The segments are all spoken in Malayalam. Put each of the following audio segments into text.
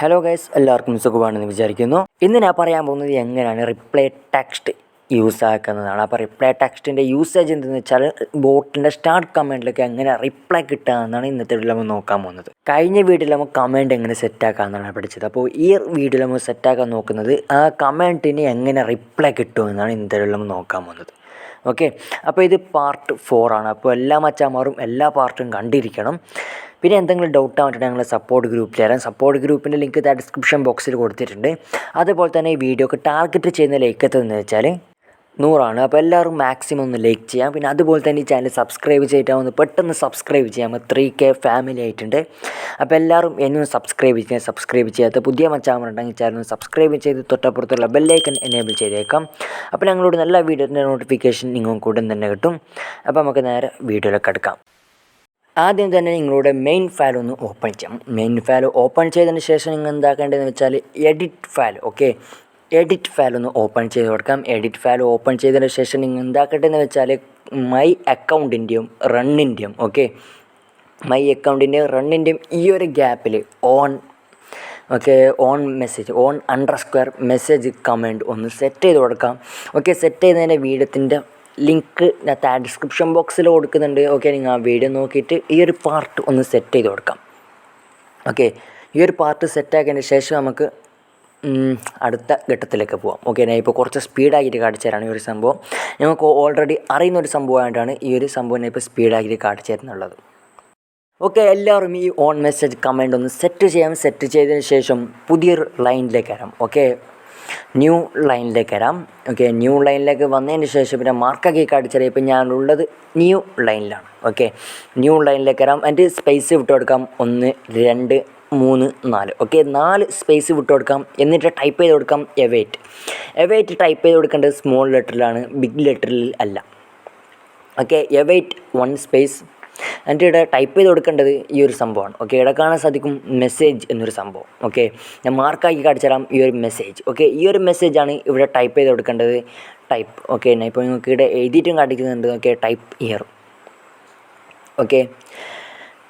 ഹലോ ഗൈസ്, എല്ലാവർക്കും സുഖമാണെന്ന് വിചാരിക്കുന്നു. ഇന്ന് ഞാൻ പറയാൻ പോകുന്നത് എങ്ങനെയാണ് റിപ്ലൈ ടെക്സ്റ്റ് യൂസ് ആക്കുന്നതാണ്. അപ്പോൾ റിപ്ലൈ ടെക്സ്റ്റിൻ്റെ യൂസേജ് എന്തെന്ന് വെച്ചാൽ ബോട്ടിൻ്റെ സ്റ്റാർട്ട് കമൻറ്റിലൊക്കെ എങ്ങനെ റിപ്ലൈ കിട്ടുക എന്നാണ് ഇന്നത്തെ വീഡിയോയിൽ നമ്മൾ നോക്കാൻ പോകുന്നത്. കഴിഞ്ഞ വീഡിയോയിൽ നമ്മൾ കമൻറ്റ് എങ്ങനെ സെറ്റാക്കാമെന്നാണ് പഠിച്ചത്. അപ്പോൾ ഈ വീഡിയോയിൽ നമ്മൾ സെറ്റാക്കാൻ നോക്കുന്നത് ആ കമൻറ്റിന് എങ്ങനെ റിപ്ലൈ കിട്ടുമെന്നാണ് ഇന്നത്തെ വീഡിയോയിൽ നമ്മൾ നോക്കാൻ പോകുന്നത്. ഓക്കെ, അപ്പോൾ ഇത് പാർട്ട് 4 ആണ്. അപ്പോൾ എല്ലാ മച്ചാന്മാരും എല്ലാ പാർട്ടും കണ്ടിരിക്കണം. പിന്നെ എന്തെങ്കിലും ഡൗട്ട് ആയിട്ട് ഞങ്ങൾ സപ്പോർട്ട് ഗ്രൂപ്പിൽ തരാം. സപ്പോർട്ട് ഗ്രൂപ്പിൻ്റെ ലിങ്ക് ഡിസ്ക്രിപ്ഷൻ ബോക്സിൽ കൊടുത്തിട്ടുണ്ട്. അതുപോലെ തന്നെ ഈ വീഡിയോക്ക് ടാർഗറ്റ് ചെയ്യുന്ന ലൈക്ക് എത്തുന്നതെന്ന് വെച്ചാൽ 100 അപ്പോൾ എല്ലാവരും മാക്സിമം ഒന്ന് ലൈക്ക് ചെയ്യാം. പിന്നെ അതുപോലെ തന്നെ ഈ ചാനൽ സബ്സ്ക്രൈബ് ചെയ്തിട്ടാവുന്ന പെട്ടെന്ന് സബ്സ്ക്രൈബ് ചെയ്യാം. 3K ഫാമിലി ആയിട്ടുണ്ട്. അപ്പോൾ എല്ലാവരും എന്നും സബ്സ്ക്രൈബ് ചെയ്യാത്ത പുതിയ മച്ചാന്മാരുണ്ടെങ്കിൽ ചാനൽ സബ്സ്ക്രൈബ് ചെയ്ത് തൊട്ടപ്പുറത്തുള്ള ബെല്ലൈക്കൺ എനേബിൾ ചെയ്തേക്കാം. അപ്പോൾ ഞങ്ങളോട് നല്ല വീഡിയോൻ്റെ നോട്ടിഫിക്കേഷൻ നിങ്ങൾക്ക് ഉടൻ തന്നെ കിട്ടും. അപ്പോൾ നമുക്ക് നേരെ വീഡിയോയിലേക്ക് എടുക്കാം. ആദ്യം തന്നെ നിങ്ങളുടെ മെയിൻ ഫയൽ ഒന്ന് ഓപ്പൺ ചെയ്യാം. മെയിൻ ഫയൽ ഓപ്പൺ ചെയ്തതിന് ശേഷം നിങ്ങൾ എന്താക്കേണ്ടതെന്ന് വെച്ചാൽ edit file. Okay, edit file ഒന്ന് ഓപ്പൺ ചെയ്ത് കൊടുക്കാം. എഡിറ്റ് ഫയൽ ഓപ്പൺ ചെയ്തതിന് ശേഷം നിങ്ങൾ എന്താക്കേണ്ടതെന്ന് വെച്ചാൽ മൈ അക്കൗണ്ടിൻ്റെയും റണ്ണിൻ്റെയും മൈ അക്കൗണ്ടിൻ്റെയും റണ്ണിൻ്റെയും ഈ ഒരു ഗ്യാപ്പിൽ ഓൺ_മെസ്സേജ് കമൻറ്റ് ഒന്ന് സെറ്റ് ചെയ്ത് കൊടുക്കാം. ഓക്കെ, സെറ്റ് ചെയ്തതിൻ്റെ വീഡിയോത്തിൻ്റെ ലിങ്ക് ഞാൻ ഡിസ്ക്രിപ്ഷൻ ബോക്സിൽ കൊടുക്കുന്നുണ്ട്. ഓക്കെ, നിങ്ങൾ ആ വീഡിയോ നോക്കിയിട്ട് ഈ ഒരു പാർട്ട് ഒന്ന് സെറ്റ് ചെയ്ത് കൊടുക്കാം. ഓക്കെ, ഈ ഒരു പാർട്ട് സെറ്റാക്കിയതിന് ശേഷം നമുക്ക് അടുത്ത ഘട്ടത്തിലേക്ക് പോകാം. ഓക്കെ, ഞാൻ ഇപ്പോൾ കുറച്ച് സ്പീഡാക്കിയിട്ട് കാണിച്ചു തരാണ്. ഈ ഒരു സംഭവം ഞങ്ങൾക്ക് ഓൾറെഡി അറിയുന്ന ഒരു സംഭവമായിട്ടാണ് ഈ ഒരു സംഭവം ഞാൻ ഇപ്പോൾ സ്പീഡാക്കിയിട്ട് കാണിച്ചു തരുന്നുള്ളത്. ഓക്കെ, എല്ലാവരും ഈ ഓൺ മെസ്സേജ് കമൻറ്റ് ഒന്ന് സെറ്റ് ചെയ്യാം. സെറ്റ് ചെയ്തതിന് ശേഷം പുതിയൊരു ലൈനിലേക്ക് വരാം. ഓക്കെ, ന്യൂ ലൈനിലേക്ക് വരാം. ഓക്കെ, ന്യൂ ലൈനിലേക്ക് വന്നതിന് ശേഷം പിന്നെ മാർക്കാക്കി കാണിച്ചാൽ ഇപ്പോൾ ഞാനുള്ളത് ന്യൂ ലൈനിലാണ്. ഓക്കെ, ന്യൂ ലൈനിലേക്ക് വരാം. അതിൻ്റെ സ്പേസ് വിട്ട് കൊടുക്കാം. 1 2 3 4. ഓക്കെ, 4 സ്പേസ് വിട്ട് കൊടുക്കാം. എന്നിട്ട് ടൈപ്പ് ചെയ്ത് കൊടുക്കാം എവൈറ്റ് ടൈപ്പ് ചെയ്ത് കൊടുക്കേണ്ടത് സ്മോൾ ലെറ്ററിലാണ്, ബിഗ് ലെറ്ററിൽ അല്ല. Okay, await 1 space. എന്നിട്ട് ഇവിടെ ടൈപ്പ് ചെയ്ത് കൊടുക്കേണ്ടത് ഈ ഒരു സംഭവമാണ്. ഓക്കെ, ഇവിടെ കാണാൻ സാധിക്കും മെസ്സേജ് എന്നൊരു സംഭവം. ഓക്കെ, ഞാൻ മാർക്കാക്കി കാണിച്ചു തരാം. ഈ ഒരു മെസ്സേജ്. ഓക്കെ, ഈ ഒരു മെസ്സേജാണ് ഇവിടെ ടൈപ്പ് ചെയ്ത് കൊടുക്കേണ്ടത്. ടൈപ്പ്. ഓക്കെ, ഞാൻ ഇപ്പോൾ നിങ്ങൾക്ക് ഇവിടെ എഴുതിയിട്ടും കാണിക്കുന്നുണ്ട്. Okay, type year.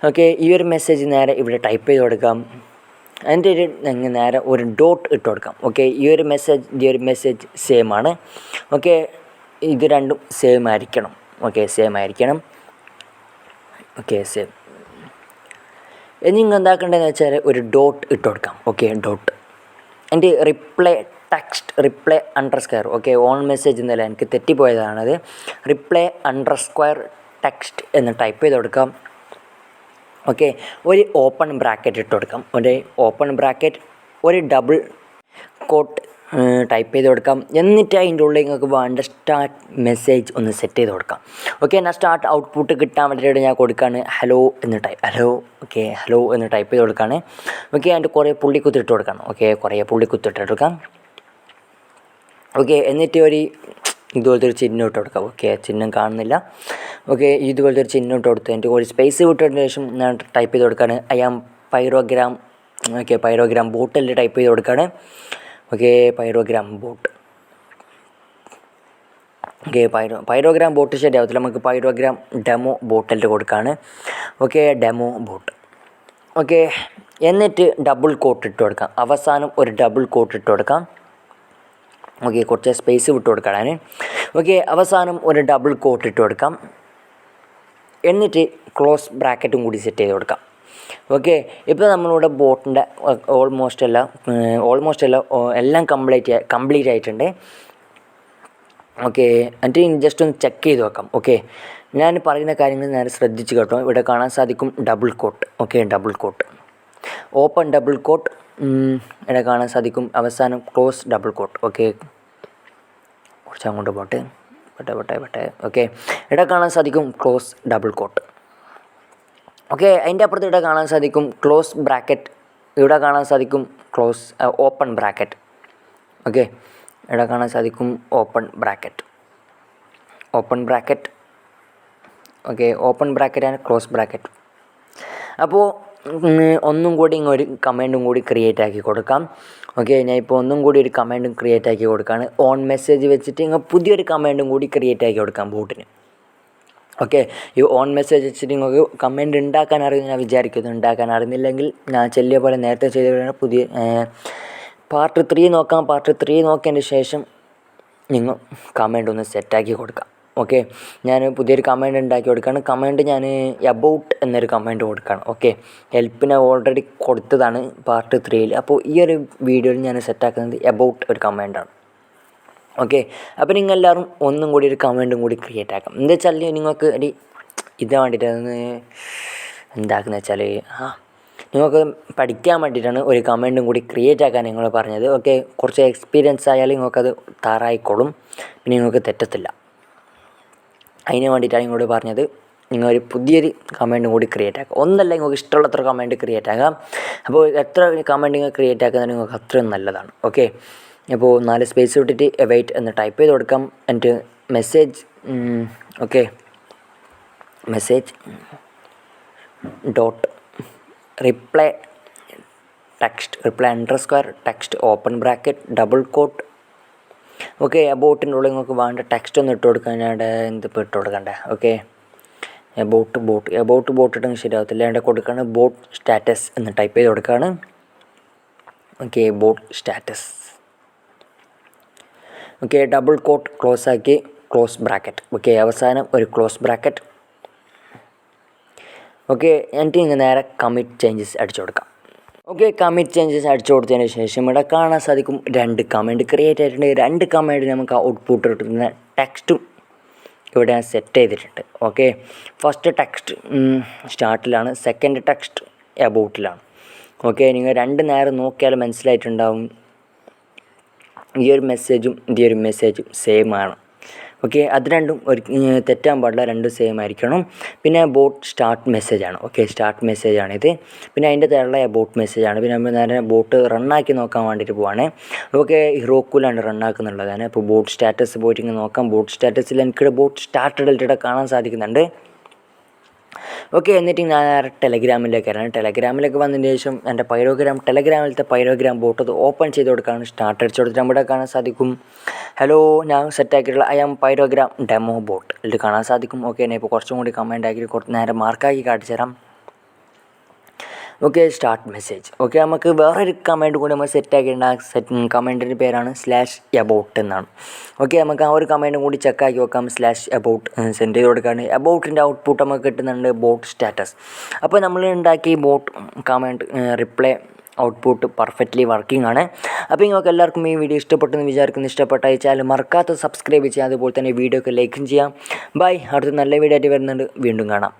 ഓക്കെ, ഈ ഒരു മെസ്സേജ് നേരെ ഇവിടെ ടൈപ്പ് ചെയ്ത് കൊടുക്കാം. അതിൻ്റെ നേരെ ഒരു ഡോട്ട് ഇട്ട് കൊടുക്കാം. ഓക്കെ, ഈ ഒരു മെസ്സേജ് സെയിം ആണ്. ഓക്കെ, ഇത് രണ്ടും സെയിം ആയിരിക്കണം. Okay, same. നിങ്ങൾ എന്താക്കേണ്ടതെന്ന് വെച്ചാൽ ഒരു ഡോട്ട് ഇട്ട് കൊടുക്കാം. Okay, dot. എൻ്റെ റിപ്ലൈ _. ഓക്കെ, ഓൺ മെസ്സേജ് എന്നല്ല, എനിക്ക് തെറ്റിപ്പോയതാണത്. റിപ്ലൈ _ടെക്സ്റ്റ് എന്ന് ടൈപ്പ് ചെയ്ത് കൊടുക്കാം. ഓക്കെ, ഒരു ഓപ്പൺ ബ്രാക്കറ്റ് ഇട്ട് കൊടുക്കാം. ഒരു ഓപ്പൺ ബ്രാക്കറ്റ്, ഒരു ഡബിൾ കോട്ട് ടൈപ്പ് ചെയ്ത് കൊടുക്കാം. എന്നിട്ട് അതിൻ്റെ ഉള്ളിൽ നിങ്ങൾക്ക് വേണ്ട സ്റ്റാർട്ട് മെസ്സേജ് ഒന്ന് സെറ്റ് ചെയ്ത് കൊടുക്കാം. ഓക്കെ, ഞാൻ സ്റ്റാർട്ട് ഔട്ട്പുട്ട് കിട്ടാൻ വേണ്ടിയിട്ട് ഞാൻ കൊടുക്കുകയാണ് ഹലോ എന്ന് ടൈപ്പ് ചെയ്ത് കൊടുക്കുകയാണ്. ഓക്കെ, അതിൻ്റെ കുറേ പുള്ളിക്കുത്തിട്ട് കൊടുക്കണം. ഓക്കെ, എന്നിട്ട് ഇതുപോലത്തെ ഒരു ചിഹ്നം ഇട്ട് കൊടുക്കാം. ഓക്കെ, ചിഹ്നം കാണുന്നില്ല. ഓക്കെ, ഇതുപോലത്തെ ഒരു ചിഹ്നം ഇട്ട് കൊടുത്ത് എനിക്ക് ഒരു സ്പേസ് വിട്ടതിന് ശേഷം ഞാൻ ടൈപ്പ് ചെയ്ത് കൊടുക്കുകയാണ് I am Pyrogram. Okay, Pyrogram ബോട്ടിൽ ടൈപ്പ് ചെയ്ത് കൊടുക്കുകയാണ്. Okay, Pyrogram bot. Okay, Pyrogram bot ശരിയാവത്തില്ല, നമുക്ക് പൈറോഗ്രാം ഡെമോ ബോട്ടിൽ കൊടുക്കുകയാണ്. Okay, demo bot. ഓക്കെ, എന്നിട്ട് ഡബിൾ കോട്ട് ഇട്ട് കൊടുക്കാം. അവസാനം ഒരു ഡബിൾ കോട്ട് ഇട്ട് കൊടുക്കാം. ഓക്കെ, കുറച്ച് സ്പേസ് വിട്ട് കൊടുക്കാൻ. ഓക്കെ, അവസാനം ഒരു ഡബിൾ കോട്ട് ഇട്ട് കൊടുക്കാം. എന്നിട്ട് ക്ലോസ് ബ്രാക്കറ്റും കൂടി സെറ്റ് ചെയ്ത് കൊടുക്കാം. ഓക്കെ, ഇപ്പോൾ നമ്മളിവിടെ ബോട്ടിൻ്റെ ഓൾമോസ്റ്റ് എല്ലാം കംപ്ലീറ്റ് ആയിട്ടുണ്ട്. ഓക്കെ, എന്നിട്ട് ജസ്റ്റ് ഒന്ന് ചെക്ക് ചെയ്ത് നോക്കാം. ഓക്കെ, ഞാൻ പറയുന്ന കാര്യങ്ങൾ നേരെ ശ്രദ്ധിച്ച് കേട്ടോ. ഇവിടെ കാണാൻ സാധിക്കും double quote. Okay, double quote, open double quote. ഇവിടെ കാണാൻ സാധിക്കും അവസാനം ക്ലോസ് ഡബിൾ കോട്ട്. ഓക്കെ, കുറച്ച് അങ്ങോട്ട് പോട്ടെ. ഓക്കെ, ഇവിടെ കാണാൻ സാധിക്കും ക്ലോസ് ഡബിൾ കോട്ട്. ഓക്കെ, അതിൻ്റെ അപ്പുറത്ത് ഇവിടെ കാണാൻ സാധിക്കും ക്ലോസ് ബ്രാക്കറ്റ്. ഇവിടെ കാണാൻ സാധിക്കും ഓപ്പൺ ബ്രാക്കറ്റ്. ഓക്കെ, ഇവിടെ കാണാൻ സാധിക്കും open bracket. Okay, open bracket and close bracket. അപ്പോൾ ഒന്നും കൂടി ഒരു കമൻറ്റും കൂടി ക്രിയേറ്റ് ആക്കി കൊടുക്കാം. ഓക്കെ, ഞാൻ ഇപ്പോൾ ഒന്നും കൂടി ഒരു കമൻറ്റും ക്രിയേറ്റ് ആക്കി കൊടുക്കുകയാണ്. ഓൺ മെസ്സേജ് വെച്ചിട്ട് പുതിയൊരു കമൻറ്റും കൂടി ക്രിയേറ്റ് ആക്കി കൊടുക്കാം ബോട്ടിന്. ഓക്കെ, ഈ ഓൺ മെസ്സേജ് വെച്ചിട്ട് നിങ്ങൾക്ക് കമൻറ്റ് ഉണ്ടാക്കാൻ അറിയുമെന്ന് ഞാൻ വിചാരിക്കുന്നു. ഉണ്ടാക്കാൻ അറിയുന്നില്ലെങ്കിൽ ഞാൻ ചെല്ലിയ പോലെ നേരത്തെ ചെയ്ത പുതിയ പാർട്ട് 3 നോക്കാം. പാർട്ട് 3 നോക്കിയതിന് ശേഷം നിങ്ങൾ കമൻറ്റ് ഒന്ന് സെറ്റാക്കി കൊടുക്കാം. ഓക്കെ, ഞാൻ പുതിയൊരു കമൻറ്റ് ഉണ്ടാക്കി കൊടുക്കുകയാണ്. കമൻറ്റ് ഞാൻ എബൌട്ട് എന്നൊരു കമൻറ്റ് കൊടുക്കുകയാണ്. ഓക്കെ, ഹെൽപ്പിനെ ഓൾറെഡി കൊടുത്തതാണ് പാർട്ട് 3. അപ്പോൾ ഈ ഒരു വീഡിയോയിൽ ഞാൻ സെറ്റാക്കുന്നത് എബൌട്ട് ഒരു കമൻറ്റാണ്. ഓക്കെ, അപ്പോൾ നിങ്ങൾ എല്ലാവരും ഒന്നും കൂടി ഒരു കമൻറ്റും കൂടി ക്രിയേറ്റ് ആക്കാം. എന്താ വെച്ചാൽ നിങ്ങൾക്ക് ഒരു ഇതാ വേണ്ടിയിട്ട് എന്താക്കുന്നത് വെച്ചാൽ നിങ്ങൾക്ക് പഠിക്കാൻ വേണ്ടിയിട്ടാണ് ഒരു കമൻറ്റും കൂടി ക്രിയേറ്റ് ആക്കാൻ നിങ്ങൾ പറഞ്ഞത്. ഓക്കെ, കുറച്ച് എക്സ്പീരിയൻസ് ആയാലും നിങ്ങൾക്കത് താറായിക്കോളും, പിന്നെ നിങ്ങൾക്ക് തെറ്റത്തില്ല. അതിന് വേണ്ടിയിട്ടാണ് നിങ്ങളോട് പറഞ്ഞത്. നിങ്ങൾ ഒരു പുതിയൊരു കമൻറ്റും കൂടി ക്രിയേറ്റ് ആക്കുക. ഒന്നല്ല, നിങ്ങൾക്ക് ഇഷ്ടമുള്ളത്ര കമൻറ്റ് ക്രിയേറ്റ് ആകാം. അപ്പോൾ എത്ര കമൻറ്റ് നിങ്ങൾ ക്രിയേറ്റ് ആക്കുന്നത് നിങ്ങൾക്ക് അത്രയും നല്ലതാണ്. ഓക്കെ, അപ്പോൾ 4 സ്പേസ് വിട്ടിട്ട് വെയിറ്റ് എന്ന് ടൈപ്പ് ചെയ്ത് കൊടുക്കാം. എന്നിട്ട് message okay message dot reply underscore text open bracket double quote. Okay, എബൌട്ടിൻ്റെ ഉള്ളിൽ നിങ്ങൾക്ക് വേണ്ട ടെക്സ്റ്റ് ഒന്ന് ഇട്ട് കൊടുക്കാൻ. ഞാൻ എന്തിപ്പോൾ ഇട്ട് കൊടുക്കണ്ടേ? ഓക്കെ, എബൌട്ട് ഇട്ടെങ്കിൽ ശരിയാവത്തില്ല. എൻ്റെ കൊടുക്കുകയാണ് ബോട്ട് സ്റ്റാറ്റസ് എന്ന് ടൈപ്പ് ചെയ്ത് കൊടുക്കുകയാണ്. Okay, bot status. Okay, double quote close ആക്കി ക്ലോസ് ബ്രാക്കറ്റ്. ഓക്കെ, അവസാനം ഒരു ക്ലോസ് ബ്രാക്കറ്റ്. ഓക്കെ, എന്നിട്ട് ഇങ്ങനെ നേരെ കമ്മിറ്റ് ചേഞ്ചസ് അടിച്ചു കൊടുക്കാം. ഓക്കെ, കമ്മിറ്റ് ചേഞ്ചസ് അടിച്ചു കൊടുത്തതിന് ശേഷം ഇവിടെ കാണാൻ സാധിക്കും 2 കമൻറ്റ് ക്രിയേറ്റ് ആയിട്ടുണ്ട്. 2 കമൻറ്റ് നമുക്ക് ഔട്ട്പുട്ട് കിട്ടുന്ന ടെക്സ്റ്റും ഇവിടെ ഞാൻ സെറ്റ് ചെയ്തിട്ടുണ്ട്. ഓക്കെ, ഫസ്റ്റ് ടെക്സ്റ്റ് സ്റ്റാർട്ടിലാണ്, സെക്കൻഡ് ടെക്സ്റ്റ് എബൌട്ടിലാണ്. ഓക്കെ, നിങ്ങൾ 2 നേരം നോക്കിയാൽ മനസ്സിലായിട്ടുണ്ടാവും ഈ ഒരു മെസ്സേജും ഈ ഒരു മെസ്സേജും സെയിം ആണ്. ഓക്കെ, അത് രണ്ടും തെറ്റാൻ പാടില്ല, രണ്ടും സെയിം ആയിരിക്കണം. പിന്നെ ബോട്ട് സ്റ്റാർട്ട് മെസ്സേജാണ്. ഓക്കെ, സ്റ്റാർട്ട് മെസ്സേജാണിത്. പിന്നെ അതിൻ്റെ താഴെ എബൌട്ട് മെസ്സേജാണ്. പിന്നെ നമ്മൾ നേരെ ബോട്ട് റണ്ണാക്കി നോക്കാൻ വേണ്ടിയിട്ട് പോവാണ്. ഓക്കെ, ഹീറോക്കുലാണ് റണ്ണാക്കുന്നുള്ളതാണ്. അപ്പോൾ ബോട്ട് സ്റ്റാറ്റസ് പോയിട്ട് ഇങ്ങനെ നോക്കാം. ബോട്ട് സ്റ്റാറ്റസിൽ എനിക്കിവിടെ ബോട്ട് സ്റ്റാർട്ടഡ് കാണാൻ സാധിക്കുന്നുണ്ട്. ഓക്കെ, എന്നിട്ട് ഞാൻ ടെലഗ്രാമിലേക്കാണ്. ടെലഗ്രാമിലേക്ക് വന്നതിന് ശേഷം എൻ്റെ ടെലഗ്രാമിലത്തെ പൈരോഗ്രാം ബോട്ട് അത് ഓപ്പൺ ചെയ്ത് കൊടുക്കുകയാണ്. സ്റ്റാർട്ട് അടിച്ച് കൊടുത്തിട്ട് നമ്മുടെ കാണാൻ സാധിക്കും ഹലോ, ഞാൻ സെറ്റാക്കിയിട്ടുള്ള I am Pyrogram demo boat ഇത് കാണാൻ സാധിക്കും. ഓക്കെ, ഞാൻ ഇപ്പോൾ കുറച്ചും കൂടി കമൻറ്റ് ആക്കി കുറച്ച് നേരം മാർക്കാക്കി കാണിച്ചു തരാം. Okay, start message. ഓക്കെ, നമുക്ക് വേറൊരു കമൻറ്റ് കൂടി നമ്മൾ സെറ്റാക്കിയിട്ടുണ്ട്. കമൻറ്റിൻ്റെ പേരാണ് /എബൌട്ട് എന്നാണ്. ഓക്കെ, നമുക്ക് ആ ഒരു കമൻറ്റും കൂടി ചെക്കാക്കി വെക്കാം. /എബൌട്ട് സെൻഡ് ചെയ്ത് കൊടുക്കുകയാണ്. എബൌട്ടിൻ്റെ ഔട്ട്പുട്ട് നമുക്ക് കിട്ടുന്നുണ്ട് ബോട്ട് സ്റ്റാറ്റസ്. അപ്പോൾ നമ്മൾ ഉണ്ടാക്കി boat comment reply output perfectly working ആണ്. അപ്പോൾ നിങ്ങൾക്ക് എല്ലാവർക്കും ഈ വീഡിയോ ഇഷ്ടപ്പെട്ടെന്ന് വിചാരിക്കുന്നു. ഇഷ്ടപ്പെട്ട ചാനൽ മറക്കാത്ത സബ്സ്ക്രൈബ് ചെയ്യുക, അതുപോലെ തന്നെ വീഡിയോക്ക് ലൈക്കും ചെയ്യാം. ബൈ, അടുത്ത നല്ല വീഡിയോ ആയിട്ട് വരുന്നുണ്ട്. വീണ്ടും കാണാം.